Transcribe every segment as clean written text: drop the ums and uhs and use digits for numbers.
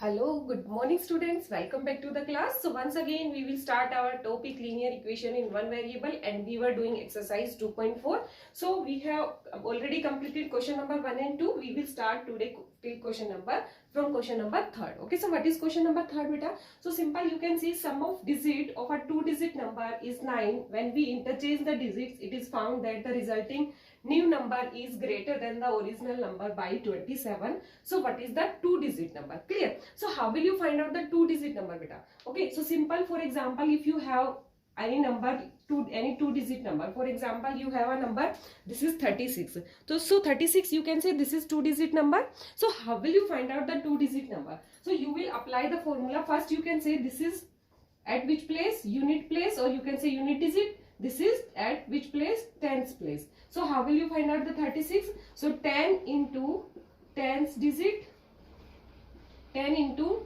Hello, good morning students. Welcome back to the class. So once again we will start our topic linear equation in one variable and we were doing exercise 2.4. So we have already completed question number 1 and 2. We will start today till question number 3rd. Okay, so what is question number 3rd beta? So simple, you can see sum of digit of a 2-digit number is 9. When we interchange the digits, it is found that the resulting new number is greater than the original number by 27. So what is the 2-digit number? Clear? So how will you find out the 2-digit number beta? Okay, so simple. For example, if you have any number, any 2-digit number, for example you have a number, this is 36. So 36, you can say this is 2-digit number. So how will you find out the 2-digit number? So you will apply the formula. First you can say this is at which place? Unit place, or you can say unit digit. This is at which place? Tens place. So how will you find out the 36? So 10 into tens digit, 10 into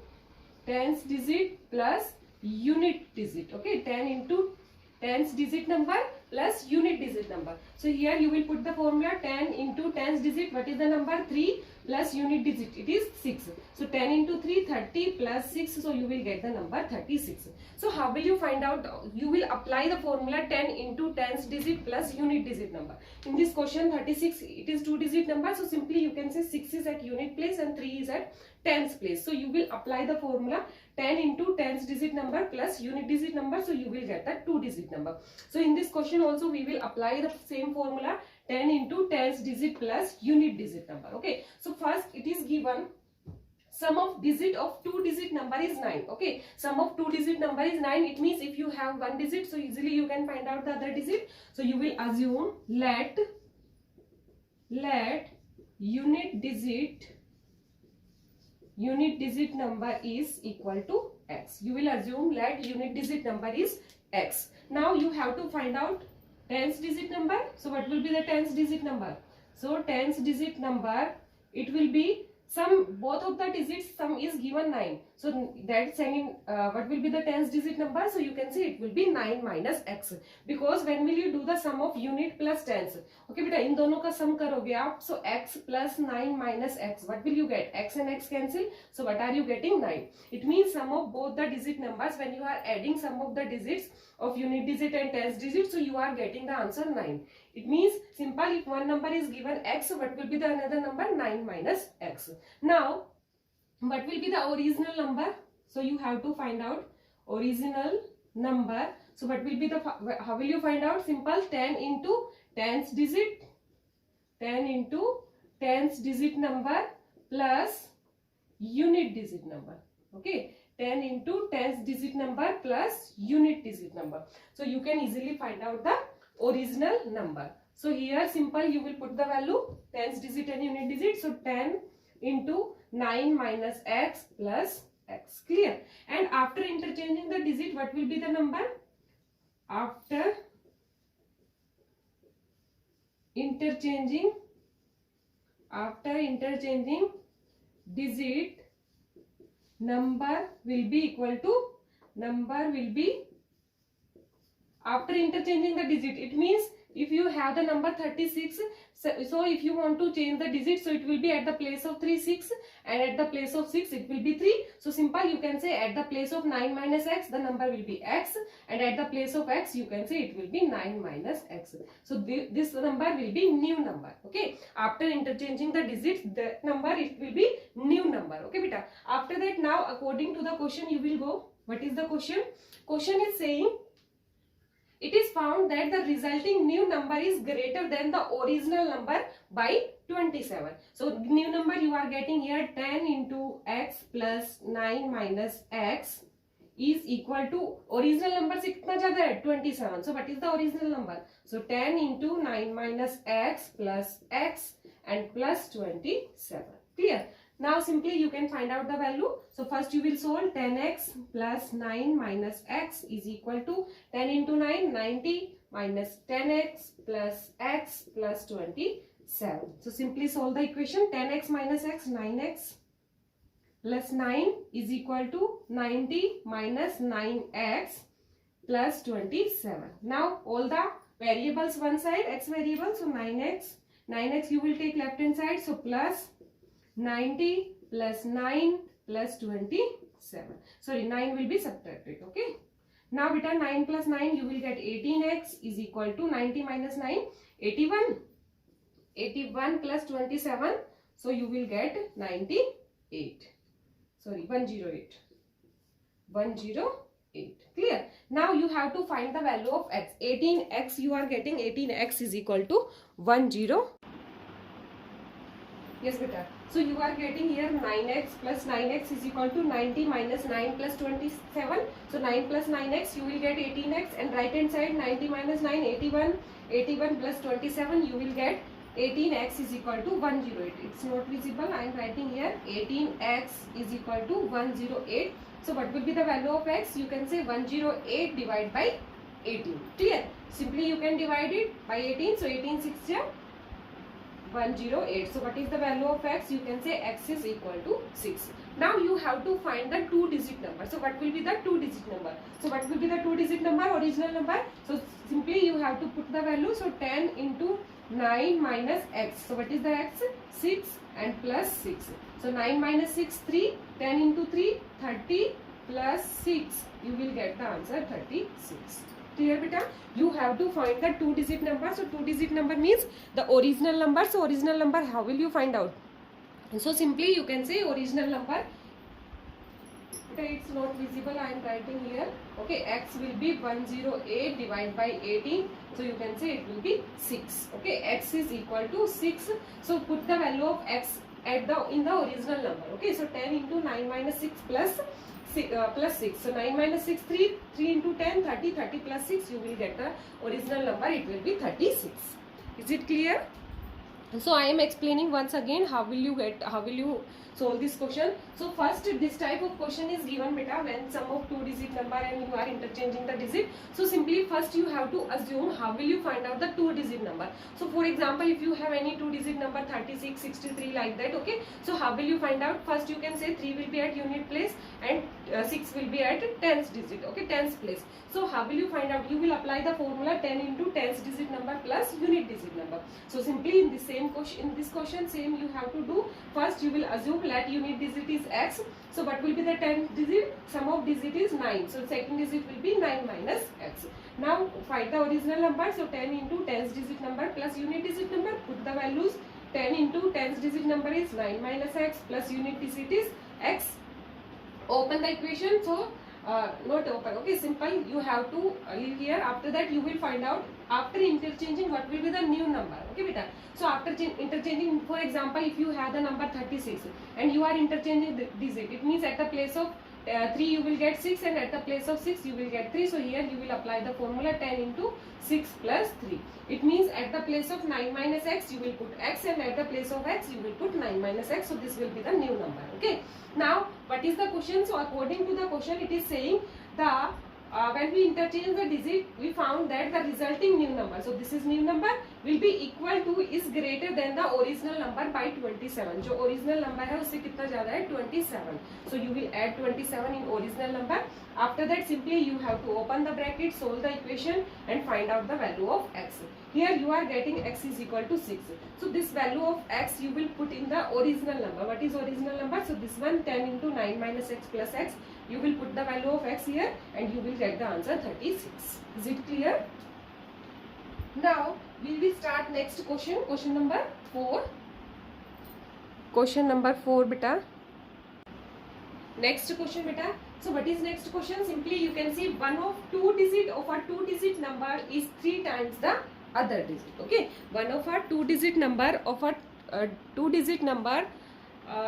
tens digit plus unit digit. Okay, 10 into tens digit number plus unit digit number. So here you will put the formula 10 into tens digit. What is the number? 3 plus unit digit, it is 6. So 10 into 3, 30 plus 6. So you will get the number 36. So how will you find out? You will apply the formula 10 into tens digit plus unit digit number. In this question 36, it is 2-digit number. So simply you can say 6 is at unit place and 3 is at tens place. So you will apply the formula 10 into tens digit number plus unit digit number. So you will get the 2-digit number. So in this question also we will apply the same formula 10 into tens digit plus unit digit number. Okay. So first it is given sum of digit of 2-digit number is 9. Okay. Sum of 2-digit number is 9. It means if you have one digit, so easily you can find out the other digit. So you will assume let unit digit number is equal to x. You will assume let unit digit number is x. Now you have to find out tens digit number. So what will be the tens digit number? So tens digit number, it will be both of the digits, sum is given 9. So that's saying what will be the tens digit number? So you can see it will be 9 minus x, because when will you do the sum of unit plus tens? Okay beta, in दोनों का sum करोगे आप. So x plus 9 minus x, what will you get? X and x cancel. So what are you getting? 9. It means sum of both the digit numbers, when you are adding sum of the digits of unit digit and tens digit, so you are getting the answer 9. It means simple, if one number is given x, what will be the another number? 9 minus x. Now what will be the original number? So you have to find out original number. So what will be the, how will you find out? Simple, 10 into tens digit, 10 into tens digit number plus unit digit number. Okay, 10 into tens digit number plus unit digit number. So you can easily find out the original number. So here simple, you will put the value tens digit and unit digit. So 10 into 9 minus x plus x. Clear? And after interchanging the digit, what will be the number? After interchanging digit, number will be equal to, after interchanging the digit, it means if you have the number 36, so if you want to change the digit, so it will be at the place of 3 6, and at the place of 6 it will be 3. So simple, you can say at the place of 9 minus x, the number will be x, and at the place of x you can say it will be 9 minus x. So this number will be new number. Okay, after interchanging the digits, the number, it will be new number. Okay beta, after that, now according to the question you will go. What is the question? Question is saying it is found that the resulting new number is greater than the original number by 27. So new number you are getting here, 10 into x plus 9 minus x is equal to, original number से कितना ज़्यादा है? 27. So what is the original number? So 10 into 9 minus x plus x and plus 27. Clear? Now simply you can find out the value. So first you will solve 10x plus 9 minus x is equal to 10 into 9, 90 minus 10x plus x plus 27. So simply solve the equation. 10x minus x, 9x plus 9 is equal to 90 minus 9x plus 27. Now all the variables one side, x variable, so 9x you will take left hand side, so plus 90 plus 9 plus 27. Sorry, 9 will be subtracted. Okay. Now beta 9 plus 9 you will get 18x is equal to 90 minus 9 81. 81 plus 27. So you will get 98. Sorry, 108. 108. Clear? Now you have to find the value of x. 18x you are getting 18x is equal to 10. Yes, beta. So you are getting here 9x plus 9x is equal to 90 minus 9 plus 27. So 9 plus 9x you will get 18x, and right hand side 90 minus 9 81. 81 plus 27 you will get 18x is equal to 108. It's not visible. I am writing here 18x is equal to 108. So what will be the value of x? You can say 108 divided by 18. Clear? Simply you can divide it by 18. So 18 6 108. So what is the value of x? You can say x is equal to 6. Now you have to find the two-digit number. So what will be the two-digit number? So what will be the two-digit number, original number? So simply you have to put the value. So 10 into 9 minus x. So what is the x? 6 and plus 6. So 9 minus 6, 3. 10 into 3, 30 plus 6. You will get the answer 36. Clear, beta? You have to find the two-digit number. So two-digit number means the original number. So original number, how will you find out? So simply you can say original number. Okay, it's not visible. I am writing here. Okay, x will be 108 divided by 18. So you can say it will be 6. Okay, x is equal to 6. So put the value of x at in the original number. Okay, so 10 into 9 minus 6 plus 6. So 9 minus 6, 3. 3 into 10, 30. 30 plus 6, you will get the original number. It will be 36. Is it clear? So I am explaining once again how will you solve this question. So first, this type of question is given, beta, when sum of two-digit number and you are interchanging the digit. So simply first you have to assume how will you find out the two-digit number. So for example, if you have any two-digit number 36, 63 like that, okay. So how will you find out? First you can say 3 will be at unit place and 6 will be at tens digit, okay, tens place. So how will you find out? You will apply the formula 10 into tens digit number plus unit digit number. So simply in the same question, in this question, same you have to do. First you will assume let unit digit is x. So what will be the 10th digit? Sum of digit is 9. So second digit will be 9 minus x. Now find the original number. So 10 into tens digit number plus unit digit number. Put the values. 10 into tens digit number is 9 minus x plus unit digit is x. Open the equation. So not open, okay, simple. You have to leave here. After that you will find out after interchanging what will be the new number, okay, beta. So after interchanging, for example, if you have the number 36 and you are interchanging the digit, it means at the place of 3 you will get 6 and at the place of 6 you will get 3. So here you will apply the formula 10 into 6 plus 3. It means at the place of 9 minus x you will put x, and at the place of x you will put 9 minus x. So this will be the new number, okay. Now what is the question? So according to the question, it is saying the when we interchange the digit, we found that the resulting new number, so this is new number, will be equal to, is greater than the original number by 27. जो original number है उससे कितना ज़्यादा है? 27. So you will add 27 in original number. After that simply you have to open the bracket, solve the equation and find out the value of x. Here you are getting x is equal to 6. So this value of x you will put in the original number. What is original number? So this one 10 into 9 minus x plus x. You will put the value of x here and you will get the answer 36. Is it clear? Now we will start next question. Question number 4. Question number 4, beta. Next question, beta. So what is next question? Simply you can see one of two digit number is 3 times the other digit. Okay, one of our two-digit number of a two-digit number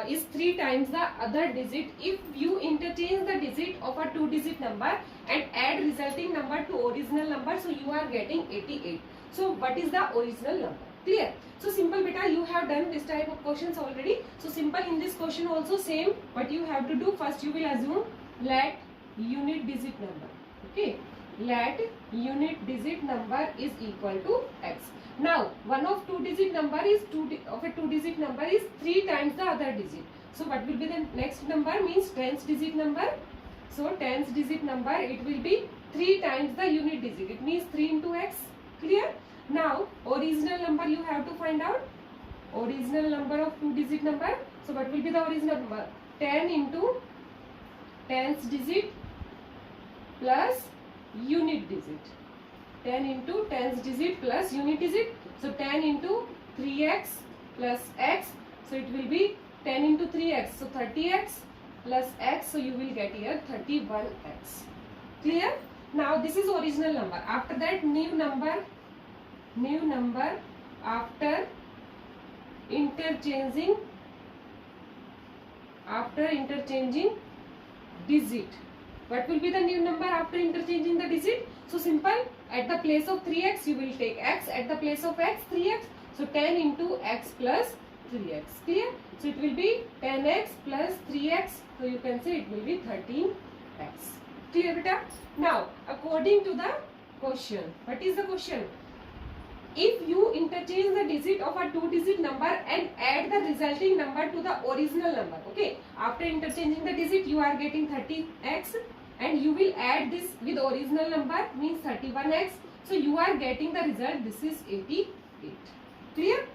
is 3 times the other digit if you interchange the digit of a two-digit number and add resulting number to original number. So you are getting 88. So what is the original number? Clear? So simple, beta, you have done this type of questions already. So simple, in this question also same. What you have to do, first you will assume let unit digit number. Okay, let unit digit number is equal to x. Now one of two-digit number is two-digit number is 3 times the other digit. So what will be the next number? Means tens digit number. So tens digit number, it will be 3 times the unit digit. It means 3 into x. Clear? Now original number you have to find out. Original number of two-digit number. So what will be the original number? 10 into tens digit plus unit digit. 10 into tens digit plus unit digit. So 10 into 3x plus x. So it will be 10 into 3x. So 30x plus x. So you will get here 31x. Clear? Now this is original number. After that new number after interchanging digit. What will be the new number after interchanging the digit? So simple, at the place of 3x you will take x, at the place of x 3x. So 10 into x plus 3x. Clear? So it will be 10x plus 3x. So you can say it will be 13x. Clear beta? Now according to the question, what is the question? If you interchange the digit of a two-digit number and add the resulting number to the original number, okay? After interchanging the digit, you are getting 30x, and you will add this with original number, means 31x. So you are getting the result. This is 88. Clear?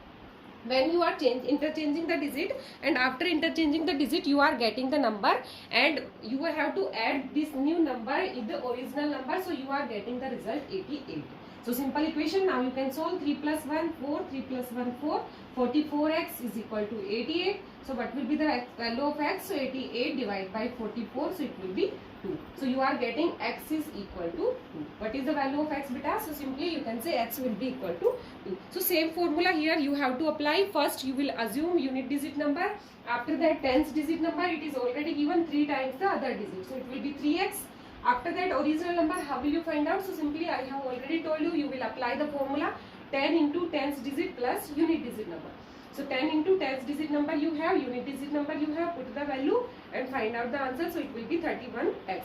When you are interchanging the digit, and after interchanging the digit, you are getting the number, and you have to add this new number in the original number. So you are getting the result 88. So simple equation. Now you can solve. 3 plus 1 4, 3 plus 1 4, 44x is equal to 88. So what will be the value of x? So 88 divided by 44, so it will be 2. So you are getting x is equal to 2. What is the value of x beta? So simply you can say x will be equal to 2. So same formula here you have to apply. First you will assume unit digit number. After that tens digit number, it is already given 3 times the other digit. So it will be 3x. After that original number, how will you find out? So simply I have already told you, you will apply the formula 10 into tens digit plus unit digit number. So 10 into tens digit number you have, unit digit number you have, put the value and find out the answer. So it will be 31x.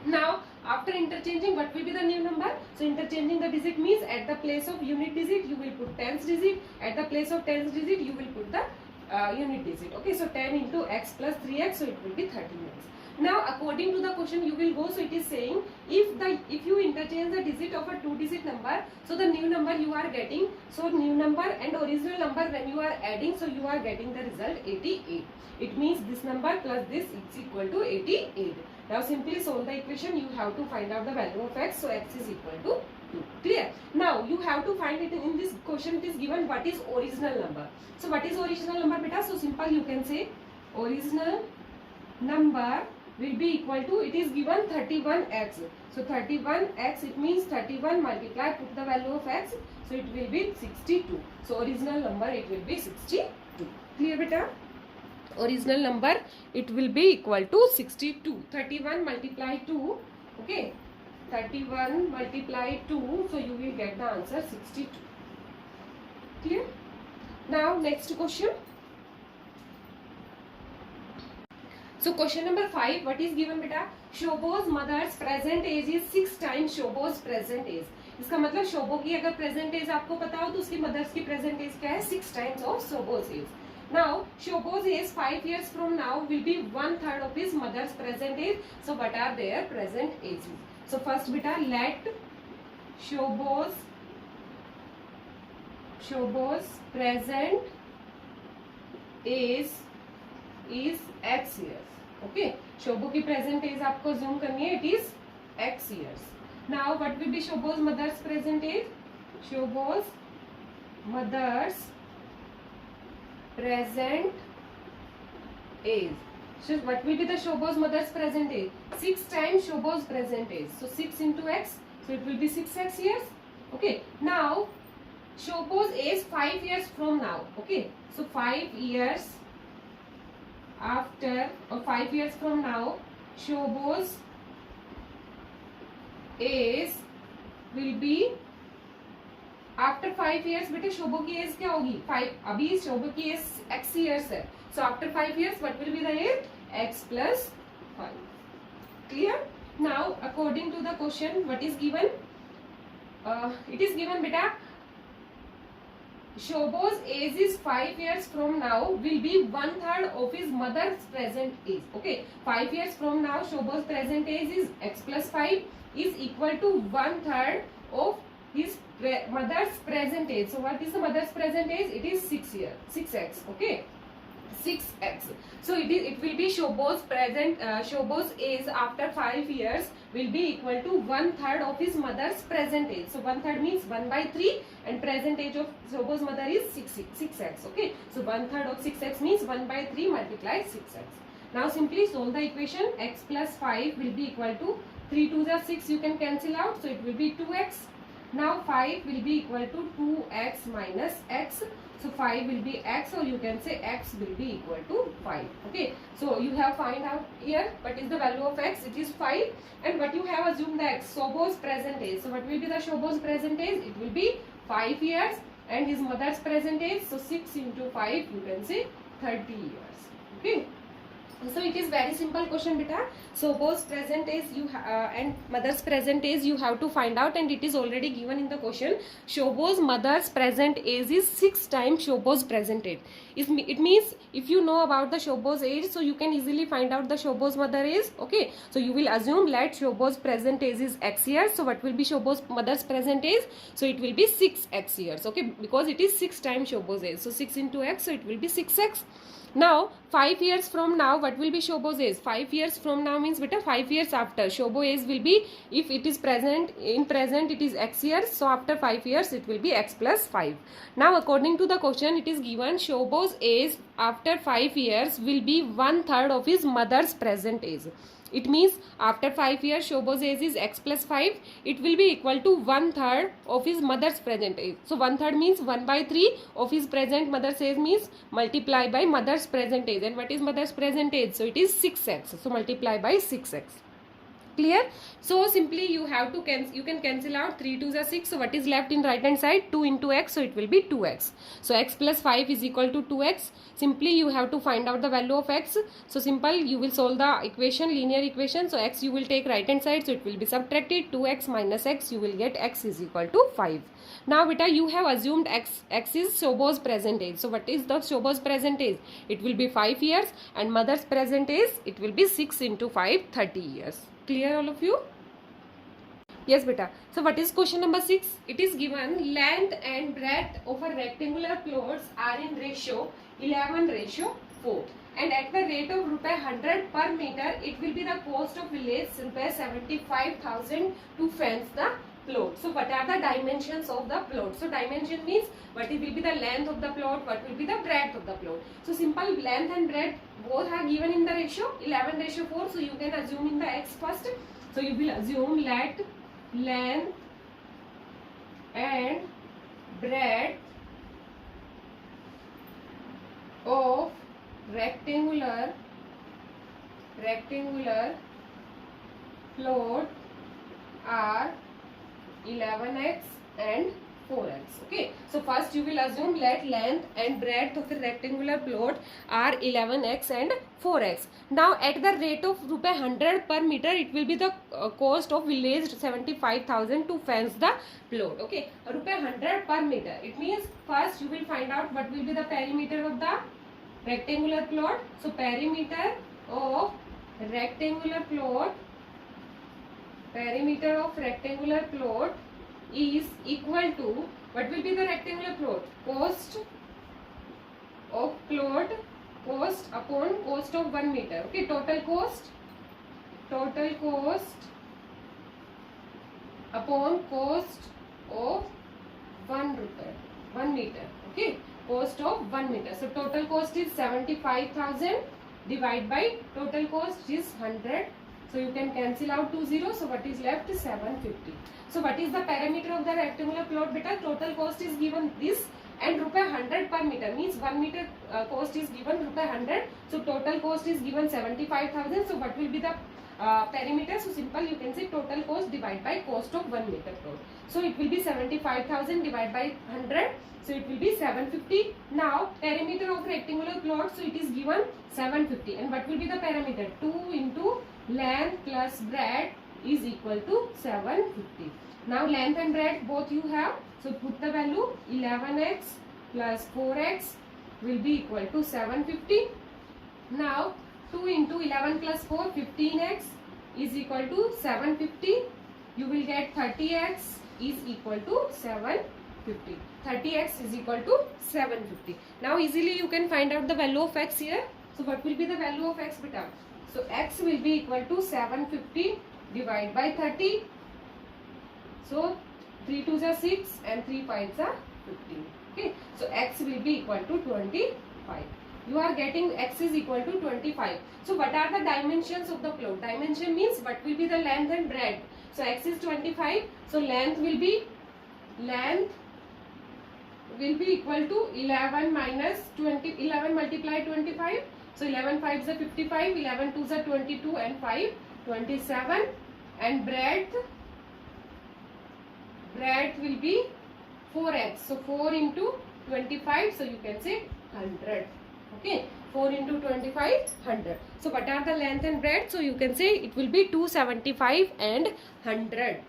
Now after interchanging, what will be the new number? So interchanging the digit means at the place of unit digit you will put tens digit, at the place of tens digit you will put the unit digit. Okay, so 10 into x plus 3x, so it will be 13x. Now according to the question you will go. So it is saying if you interchange the digit of a two-digit number, so the new number you are getting, so new number and original number when you are adding, so you are getting the result 88. It means this number plus this is equal to 88. Now simply solve the equation. You have to find out the value of x. So x is equal to 2. Clear? Now you have to find it in this question. It is given what is original number. So what is original number beta? So simple, you can say original number will be equal to, it is given 31x. So 31x, it means 31 multiply, put the value of x, so it will be 62. So original number it will be 62. Clear beta? Original number it will be equal to 62. 31 multiply 2, okay, 31 multiply 2, so you will get the answer 62. Clear? Now next question. So question number 5, what is given beta? Shobo's mother's present age is 6 times Shobo's present age. इसका मतलब शोबो की अगर present as आपको पता हो तो उसकी mother's की प्रेजेंट एज क्या है? 6 times of Shobo's age. Now Shobo's age 5 years from now will be 1/3 of his mother's present age. So what are their present ages? So first beta, let Shobo's present age is x years. Okay, Shobo की present age आपको zoom करनी है, it is x years. Now what will be Shobo's mother's present age? Shobo's mother's present age. So what will be the Shobo's mother's present age? 6 times Shobo's present age. So 6 into x, so it will be 6x years. Okay. Now Shobo's age 5 years from now. Okay. So 5 years after or 5 years from now, Shobo's age will be after 5 years. बेटे शोभो की as क्या होगी? 5. अभी शोभो की as x years है. So after 5 years, what will be the age? x plus 5. Clear? Now according to the question, what is given? It is given beta. Shobo's age is 5 years from now will be 1/3 of his mother's present age. Okay, 5 years from now, Shobo's present age is x plus 5 is equal to 1/3 of his mother's present age. So what is the mother's present age? It is 6 years, 6x. Okay, 6x. So it will be Shobo's present Shobo's age after 5 years will be equal to 1/3 of his mother's present age. So 1/3 means 1/3 and present age of Shobo's mother is 6x. Okay, so 1/3 of 6x means 1/3 multiplied 6x. Now simply solve the equation. X plus 5 will be equal to 3 2s are 6, you can cancel out, so it will be 2x. Now 5 will be equal to 2x minus x. So 5 will be x, or you can say x will be equal to 5. Okay, so you have find out here what is the value of x. It is 5, and what you have assumed the x, Shobo's present age. So what will be the Shobo's present age? It will be 5 years, and his mother's present age, so 6 into 5, you can say 30 years. Okay, so it is very simple question beta. Shobo's present age and mother's present age you have to find out, and it is already given in the question. Shobo's mother's present age is 6 times Shobo's present age. It means if you know about the Shobo's age, so you can easily find out the Shobo's mother age. Okay, so you will assume let Shobo's present age is x years. So what will be Shobo's mother's present age? So it will be 6x years. Okay, because it is 6 times Shobo's age. So 6 into x, so it will be 6x. Now 5 years from now, what will be Shobo's age? 5 years from now means beta 5 years after. Shobo age will be, if it is present, in present it is x years, so after 5 years it will be x plus 5. Now according to the question, it is given Shobo's age after 5 years will be 1/3 of his mother's present age. It means after 5 years Shobo's age is x plus 5. It will be equal to 1/3 of his mother's present age. So 1/3 means 1/3 of his present mother's age means multiply by mother's present age. And what is mother's present age? So it is 6x. So multiply by 6x. Clear? So simply you have to you can cancel out 3 2s are 6. So what is left in right hand side? 2 into x, so it will be 2x. So x plus 5 is equal to 2x. Simply you have to find out the value of x. So simple, you will solve the equation, linear equation. So x you will take right hand side, so it will be subtracted. 2x minus x, you will get x is equal to 5. Now beta, you have assumed x is Shobo's present age. So what is the Shobo's present age? It will be 5 years, and mother's present age, it will be 6 into 5, 30 years. Clear all of you? Yes beta. So what is question number 6? It is given length and breadth of a rectangular plots are in ratio 11:4, and at the rate of ₹100 per meter, it will be the cost of village ₹75,000 to fence the plot. So what are the dimensions of the plot? So dimension means what will be the length of the plot, what will be the breadth of the plot. So simple, length and breadth both are given in the ratio 11:4. So you can assume in the x first. So you will assume let length and breadth of rectangular plot are 11x and 4x. Okay, so first you will assume let length and breadth of a rectangular plot are 11x and 4x. Now at the rate of ₹100 per meter, it will be the cost of village 75,000 to fence the plot. Okay, ₹100 per meter. It means first you will find out what will be the perimeter of the rectangular plot. So perimeter of rectangular plot is equal to, what will be the rectangular plot? Cost of plot, cost upon cost of 1 meter. Okay, total cost upon cost of 1 meter. Okay, cost of 1 meter. So total cost is 75,000 divided by total cost is 100. So you can cancel out 2 zeros. So what is left? 750. So what is the parameter of the rectangular plot beta? Total cost is given this, and ₹100 per meter means 1 meter cost is given ₹100. So total cost is given 75,000. So what will be the perimeter? So simple, you can say total cost divided by cost of 1 meter plot. So it will be 75,000 divided by 100. So it will be 750. Now perimeter of rectangular plot, so it is given 750, and what will be the parameter? 2 into length plus breadth is equal to 750. Now length and breadth both you have, so put the value 11x plus 4x will be equal to 750. Now 2 into 11 plus 4, 15x is equal to 750. You will get 30x is equal to 750. 750. 30x is equal to 750. Now easily you can find out the value of x here. So what will be the value of x, beta? So x will be equal to 750 divided by 30. So 3 2s are 6 and 3 5s are 15. Okay. So x will be equal to 25. You are getting x is equal to 25. So what are the dimensions of the plot? Dimension means what will be the length and breadth. So x is 25. So length will be equal to 11 minus 20. 11 multiply 25. So 11 5s are 55. 11 2s are 22 and 5 27. And breadth will be 4x. So 4 into 25. So you can say 100. Okay, 4 into 25, 100. So what are the length and breadth? So you can say it will be 275 and 100.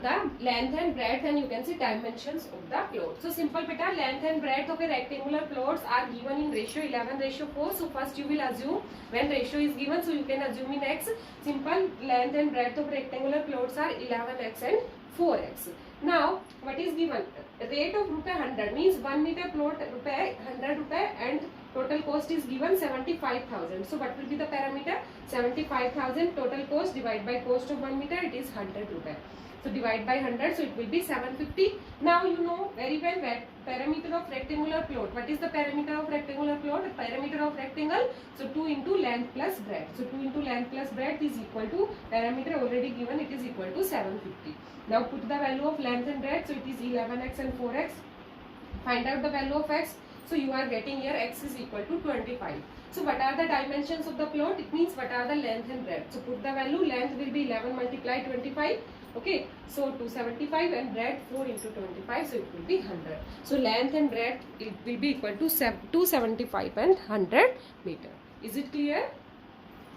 The length and breadth, and you can see dimensions of the plot. So simple beta, length and breadth of a rectangular plots are given in ratio 11:4. So first you will assume when ratio is given, so you can assume in x. Simple length and breadth of rectangular plots are 11x and 4x. Now what is given? Rate of ₹100 means 1 meter plot ₹100 and total cost is given 75,000. So what will be the parameter? 75,000 total cost divided by cost of 1 meter, it is ₹100. So divide by 100, so it will be 750. Now you know very well that parameter of rectangular plot. What is the parameter of rectangular plot? Parameter of rectangle. So 2 into length plus breadth. So 2 into length plus breadth is equal to parameter already given. It is equal to 750. Now put the value of length and breadth. So it is 11x and 4x. Find out the value of x. So you are getting here x is equal to 25. So what are the dimensions of the plot? It means what are the length and breadth. So put the value. Length will be 11 multiply 25. Okay, so 275 and breadth 4 into 25, so it will be 100. So length and breadth it will be equal to 275 and 100 meter. Is it clear?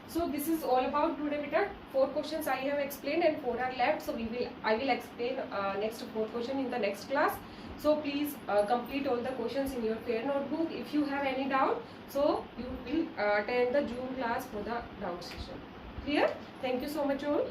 So this is all about today beta. 4 questions I have explained and 4 are left. So I will explain next 4 question in the next class. So please complete all the questions in your fair notebook. If you have any doubt, so you will attend the June class for the doubt session. Clear? Thank you so much all.